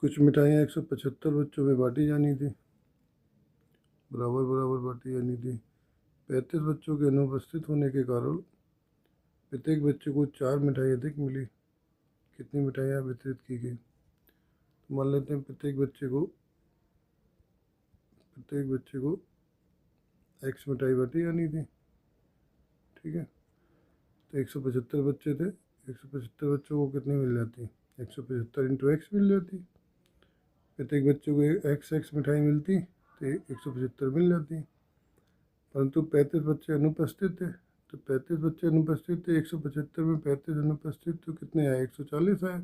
कुछ मिठाइयाँ 175 बच्चों में बांटी जानी थी, बराबर बराबर बांटी जानी थी। 35 बच्चों के अनुपस्थित होने के कारण प्रत्येक बच्चे को 4 मिठाई अधिक मिली। कितनी मिठाइयाँ वितरित की गई? तो मान लेते हैं प्रत्येक बच्चे को एक्स मिठाई बांटी जानी थी, ठीक है। तो 175 बच्चे थे, 175 बच्चों को कितनी मिल जाती? 175 इंटू एक्स मिल जाती। प्रत्येक बच्चे को एक्स एक्स मिठाई मिलती तो 175 मिल जाती। परंतु 35 बच्चे अनुपस्थित थे, तो 35 बच्चे अनुपस्थित थे, 175 में 35 अनुपस्थित तो कितने आए? 140 आए।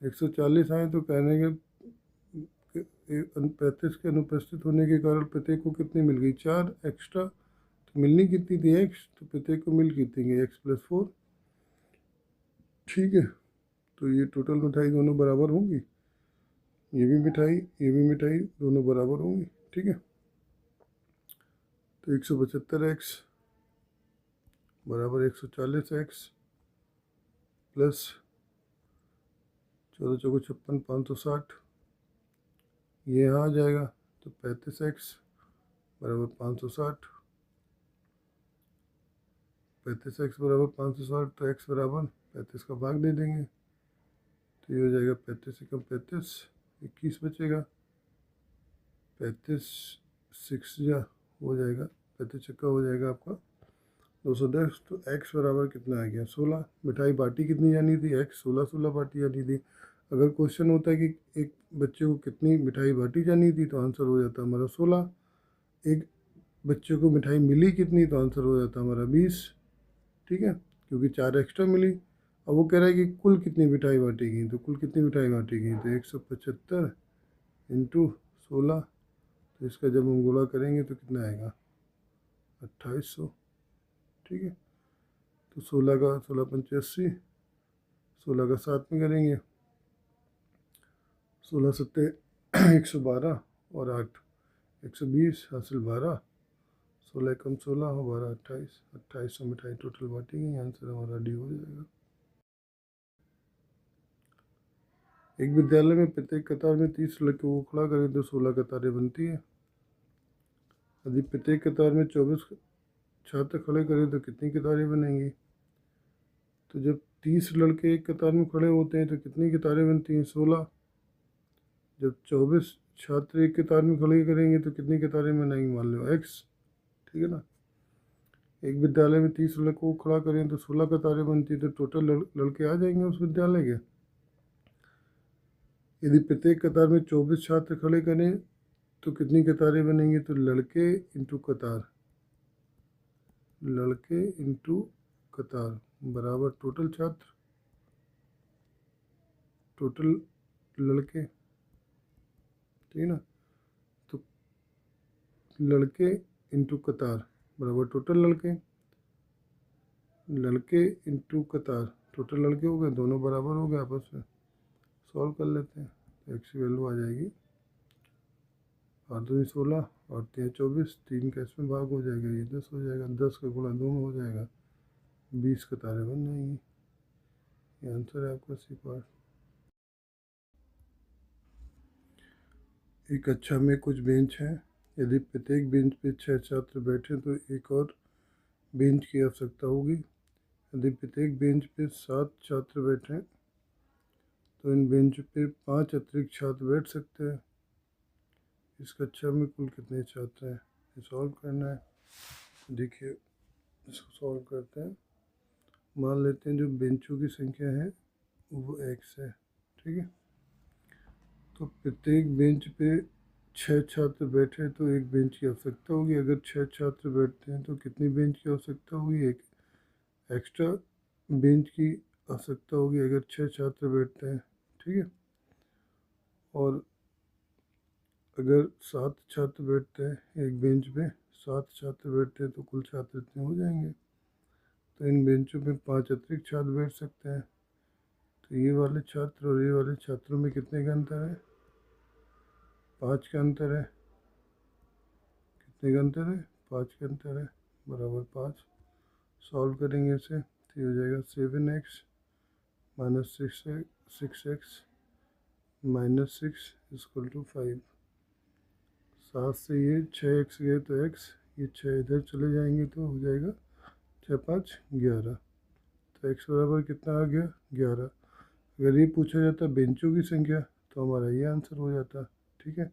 140 आए तो कहने के 35 के अनुपस्थित होने के कारण प्रत्येक को कितनी मिल गई? 4 एक्स्ट्रा। तो मिलनी कितनी थी? एक्स। तो प्रत्येक को मिल कितनी गई? एक्स प्लस 4, ठीक है। तो ये टोटल मिठाई दोनों बराबर होंगी, ये भी मिठाई दोनों बराबर होंगी, ठीक है। तो 175 एक्स बराबर 140 एक्स प्लस 14 चौको 56 560, ये यहाँ आ जाएगा। तो 35 एक्स बराबर 560, 35 एक्स बराबर 560, तो एक्स बराबर 35 का भाग दे देंगे, तो ये हो जाएगा 35 एकम 35, 21 बचेगा। 35 6 जा हो जाएगा, 35 छक्का हो जाएगा आपका 210। तो एक्स बराबर कितना आ गया? 16। मिठाई बाटी कितनी जानी थी? एक्स 16 16 बाटी जानी थी। अगर क्वेश्चन होता है कि एक बच्चे को कितनी मिठाई बाटी जानी थी, तो आंसर हो जाता हमारा 16। एक बच्चे को मिठाई मिली कितनी, तो आंसर हो जाता हमारा 20, ठीक है, क्योंकि 4 एक्स्ट्रा मिली। अब वो कह रहा है कि कुल कितनी मिठाई बांटी गई, तो कुल कितनी मिठाई बांटी गई? तो 175 इंटू 16, तो इसका जब हम गुणा करेंगे तो कितना आएगा? 2800, ठीक है। तो 16 का 16 पंचे 80, 16 का 7 में करेंगे, 16 सत्ते 112 और 8 120 हासिल 12, 16 कम 16 और 12 28, 2800 मिठाई टोटल बांटी गई। आंसर हमारा डी हो जाएगा। एक विद्यालय में प्रत्येक कतार में 30 लड़कों को खड़ा करें तो 16 कतारें बनती है। यदि प्रत्येक कतार में 24 छात्र खड़े करें तो कितनी कतारें बनेंगी? तो जब 30 लड़के एक कतार में खड़े होते हैं तो कितनी कतारें बनती हैं? 16। जब 24 छात्र एक कतार में खड़े करेंगे तो कितनी कतारें बनाएंगे? मान लो एक्स, ठीक है ना। एक विद्यालय में 30 लड़कों को खड़ा करें तो 16 कतारें बनती है, तो टोटल लड़के आ जाएंगे उस विद्यालय के। यदि प्रत्येक कतार में 24 छात्र खड़े करें तो कितनी कतारें बनेंगी? तो लड़के इंटू कतार, लड़के इंटू कतार बराबर टोटल छात्र, टोटल लड़के, ठीक है ना। तो लड़के इंटू कतार बराबर टोटल लड़के, लड़के इंटू कतार टोटल लड़के हो गए, दोनों बराबर हो गए आपस में। सॉल्व कर लेते हैं, तो एक्स की वैल्यू आ जाएगी 8 दूनी 16 और 3 24, 3 का इसमें भाग हो जाएगा, ये 10 हो जाएगा, 10 का गुणा 2 में हो जाएगा, 20 कतारें बन जाएंगी। ये आंसर है आपका सी पार्ट। एक कक्षा में कुछ बेंच हैं, यदि प्रत्येक बेंच पे 6 छात्र बैठे तो एक और बेंच की आवश्यकता होगी। यदि प्रत्येक बेंच पे 7 छात्र बैठे तो इन बेंच पे 5 अतिरिक्त छात्र बैठ सकते हैं। इस कक्षा में कुल कितने छात्र हैं, ये सॉल्व करना है। देखिए इसको सॉल्व करते हैं। मान लेते हैं जो बेंचों की संख्या है वो एक्स है, ठीक है। तो प्रत्येक बेंच पे 6 छात्र बैठे तो एक बेंच की आवश्यकता होगी। अगर 6 छात्र बैठते हैं तो कितनी बेंच की आवश्यकता होगी? एक एक्स्ट्रा बेंच की आवश्यकता होगी अगर 6 छात्र बैठते हैं, ठीक है। और अगर 7 छात्र बैठते हैं एक बेंच पे, 7 छात्र बैठते हैं तो कुल छात्र इतने हो जाएंगे। तो इन बेंचों पे 5 अतिरिक्त छात्र बैठ सकते हैं। तो ये वाले छात्र और ये वाले छात्रों में कितने का अंतर है? 5 का अंतर है। कितने का अंतर है? 5 का अंतर है, बराबर 5। सॉल्व करेंगे इसे तो ये हो जाएगा 7x माइनस 6x -6 = 5। 7 से ये 6x गए तो x, ये 6 इधर चले जाएंगे तो हो जाएगा 6 5 11। तो x बराबर कितना आ गया 11। अगर ये पूछा जाता बेंचों की संख्या तो हमारा ये आंसर हो जाता। ठीक है,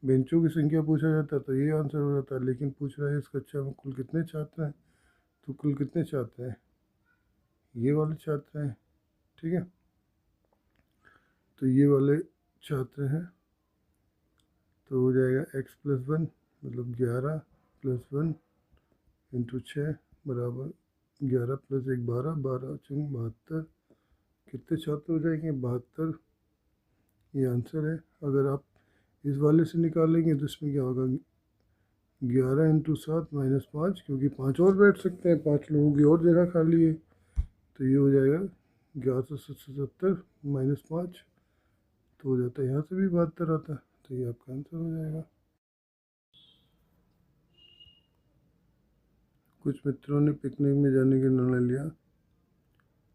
बेंचों की संख्या पूछा जाता तो ये आंसर हो जाता, लेकिन पूछ रहा है इस कक्षा में कुल कितने छात्र हैं, तो कुल कितने छात्र हैं, ये वाले छात्र हैं। ठीक है, तो ये वाले छात्र हैं, तो हो जाएगा x+1 मतलब 11 + 1 × 6 बराबर 11 + 1 12, 12 × 72। कितने छात्र हो जाएंगे 72, ये आंसर है। अगर आप इस वाले से निकालेंगे तो इसमें क्या होगा 11 × 7 -5, क्योंकि 5 और बैठ सकते हैं, 5 लोगों की और जगह खाली है, तो ये हो जाएगा 1177 -5, तो हो जाता है यहाँ से भी 72 आता है, तो ये आपका आंसर हो जाएगा। कुछ मित्रों ने पिकनिक में जाने का निर्णय लिया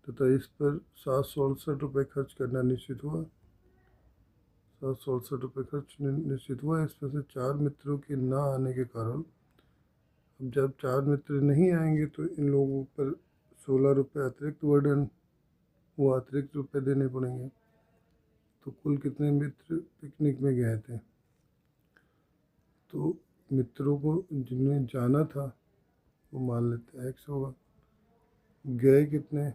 तथा इस पर 767 रुपये खर्च करना निश्चित हुआ। 767 रुपये खर्च निश्चित हुआ। इसमें से 4 मित्रों के ना आने के कारण, अब जब 4 मित्र नहीं आएंगे तो इन लोगों पर 16 रुपये अतिरिक्त बर्डन, वो अतिरिक्त रुपये देने पड़ेंगे। तो कुल कितने मित्र पिकनिक में गए थे, तो मित्रों को जिन्हें जाना था वो मान लेते हैं x होगा। गए कितने,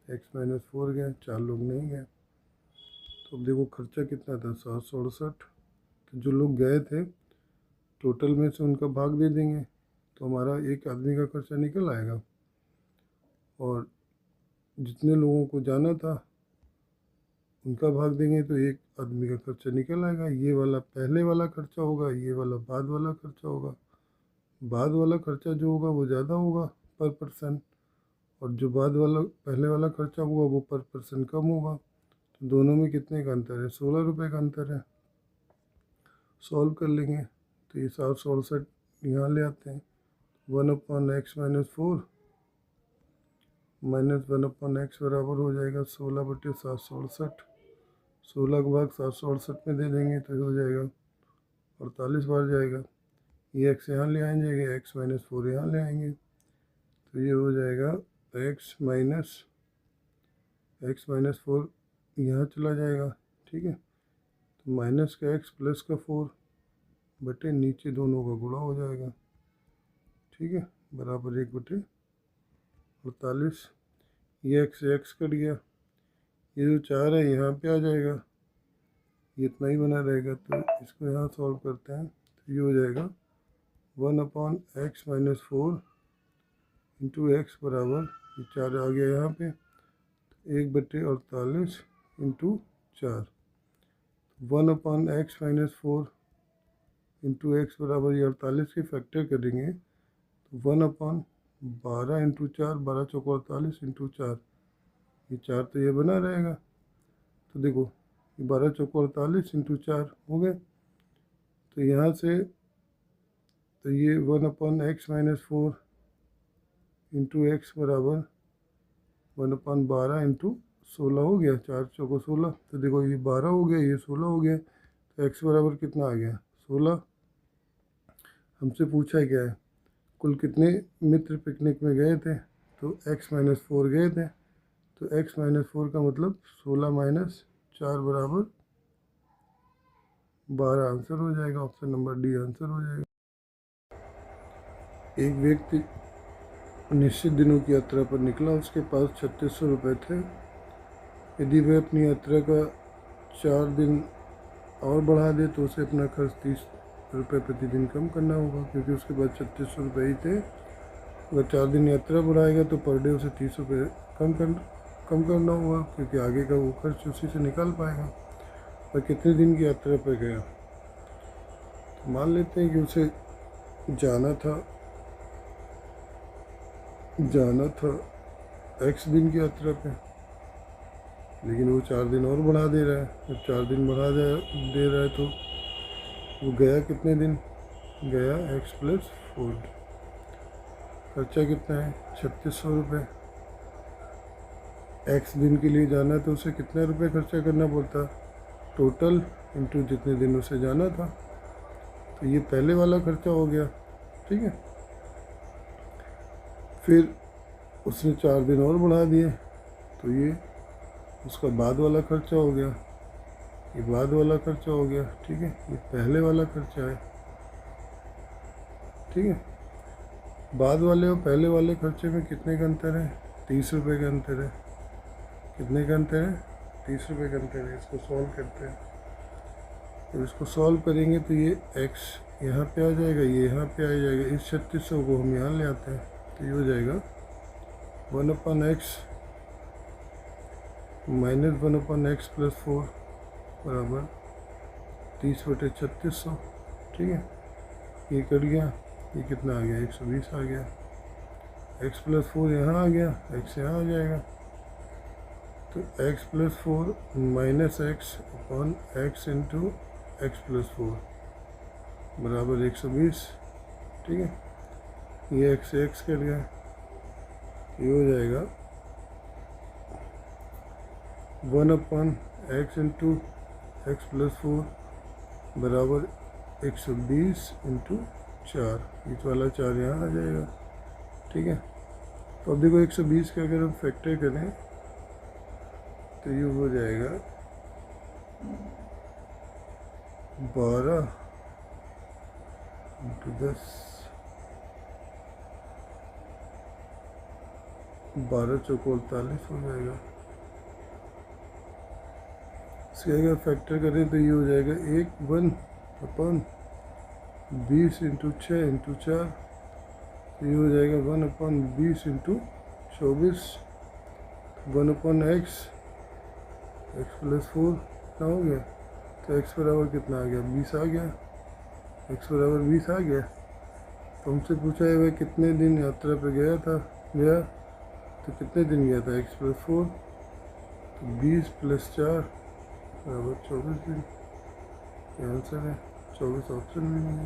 x-4 गए, 4 लोग नहीं गए। तो अब देखो खर्चा कितना था 767, तो जो लोग गए थे टोटल में से उनका भाग दे देंगे तो हमारा एक आदमी का खर्चा निकल आएगा, और जितने लोगों को जाना था उनका भाग देंगे तो एक आदमी का खर्चा निकल आएगा। ये वाला पहले वाला खर्चा होगा, ये वाला बाद वाला खर्चा होगा। बाद वाला खर्चा जो होगा वो ज़्यादा होगा पर पर्सन, और जो बाद वाला पहले वाला खर्चा होगा वो पर पर्सन कम होगा। तो दोनों में कितने का अंतर है, 16 रुपये का अंतर है। सॉल्व कर लेंगे तो ये 767 यहाँ ले आते हैं, 1/x - 4 -1/x बराबर हो जाएगा 16/767। 16 का भाग 767 में दे देंगे तो हो जाएगा 48 बार जाएगा। ये x यहाँ ले आएंगे, x - 4 यहाँ ले आएंगे, तो ये हो जाएगा x - 4 यहाँ चला जाएगा। ठीक है, तो माइनस का x प्लस का 4 बटे नीचे दोनों का गुणा हो जाएगा। ठीक है, बराबर 1/48। ये x कट गया, ये जो 4 है यहाँ पे आ जाएगा, ये इतना ही बना रहेगा। तो इसको यहाँ सॉल्व करते हैं तो ये हो जाएगा 1/x - 4 × x बराबर, ये 4 आ गया यहाँ पे, 1/48 × 4। 1/x - 4 × x बराबर, ये 48 के फैक्टर करेंगे तो 1/12 × 4, 12 × 4 48 × 4, ये 4 तो ये बना रहेगा। तो देखो ये 12 × 4 48 × 4 हो गए। तो यहाँ से तो ये 1/x - 4 × x बराबर 1/12 × 16 हो गया, 4 × 4 16। तो देखो ये 12 हो गया, ये 16 हो गया, तो x बराबर कितना आ गया 16। हमसे पूछा क्या है कुल कितने मित्र पिकनिक में गए थे, तो x - 4 गए थे, तो x - 4 का मतलब 16 - 4 बराबर 12 आंसर हो जाएगा। ऑप्शन नंबर डी आंसर हो जाएगा। एक व्यक्ति निश्चित दिनों की यात्रा पर निकला, उसके पास 3600 रुपये थे। यदि वह अपनी यात्रा का 4 दिन और बढ़ा दे तो उसे अपना खर्च 30 रुपये प्रतिदिन कम करना होगा, क्योंकि उसके पास 3600 रुपये ही थे। अगर 4 दिन यात्रा बढ़ाएगा तो पर डे उसे 30 रुपये कम करना होगा, क्योंकि आगे का वो खर्च उसी से निकाल पाएगा। और कितने दिन की यात्रा पर गया, तो मान लेते हैं कि उसे जाना था x दिन की यात्रा पे, लेकिन वो 4 दिन और बढ़ा दे रहा है। जब 4 दिन बढ़ा दे रहा है तो वो गया कितने दिन, गया x + 4। खर्चा कितना है 3600 रुपये। x दिन के लिए जाना है तो उसे कितने रुपये खर्चा करना पड़ता, टोटल इंटू जितने दिनों से जाना था। तो ये पहले वाला खर्चा हो गया, ठीक है। फिर उसने 4 दिन और बढ़ा दिए, तो ये उसका बाद वाला खर्चा हो गया, ये बाद वाला खर्चा हो गया, ठीक है। ये पहले वाला खर्चा है, ठीक है। बाद वाले और पहले वाले खर्चे में कितने का अंतर है? 30 रुपये का अंतर है। कितने का अंतर है? 30 रुपये का अंतर है। इसको सॉल्व करते हैं। तो इसको सॉल्व करेंगे तो ये x यहाँ पे आ जाएगा, ये यहाँ पे आ जाएगा। इस 3600 को हम यहाँ ले आते हैं, तो ये हो जाएगा 1/x माइनस 1/x प्लस 4 बराबर 30/3600, ठीक है। ये कट गया, ये कितना आ गया? 120 आ गया। x प्लस 4 यहाँ आ गया, x यहाँ आ जाएगा। तो x plus 4 minus x upon x into x plus 4 बराबर 120, ठीक है। ये x से x कट गया, ये हो जाएगा 1/x इंटू एक्स प्लस 4 बराबर 120 इंटू 4, बीच वाला 4 यहाँ आ जाएगा, ठीक है। तो अब देखो 120 का अगर हम फैक्टर करें तो ये हो जाएगा 12 इंटू 10, 12 चौको 48 हो जाएगा। इसके अगर फैक्टर करें तो ये हो जाएगा 1/20 इंटू 6 इंटू 4, ये हो जाएगा 1/20 इंटू 24, 1/x एक्स प्लस 4 कितना हो गया? तो x बराबर कितना आ गया? 20 आ गया। x बराबर 20 आ गया। तो हमसे पूछा है भाई कितने दिन यात्रा पे गया, तो कितने दिन गया था? x प्लस 4, तो 20 प्लस 4 बराबर 24 दिन। ये आंसर है, 24 ऑप्शन में है।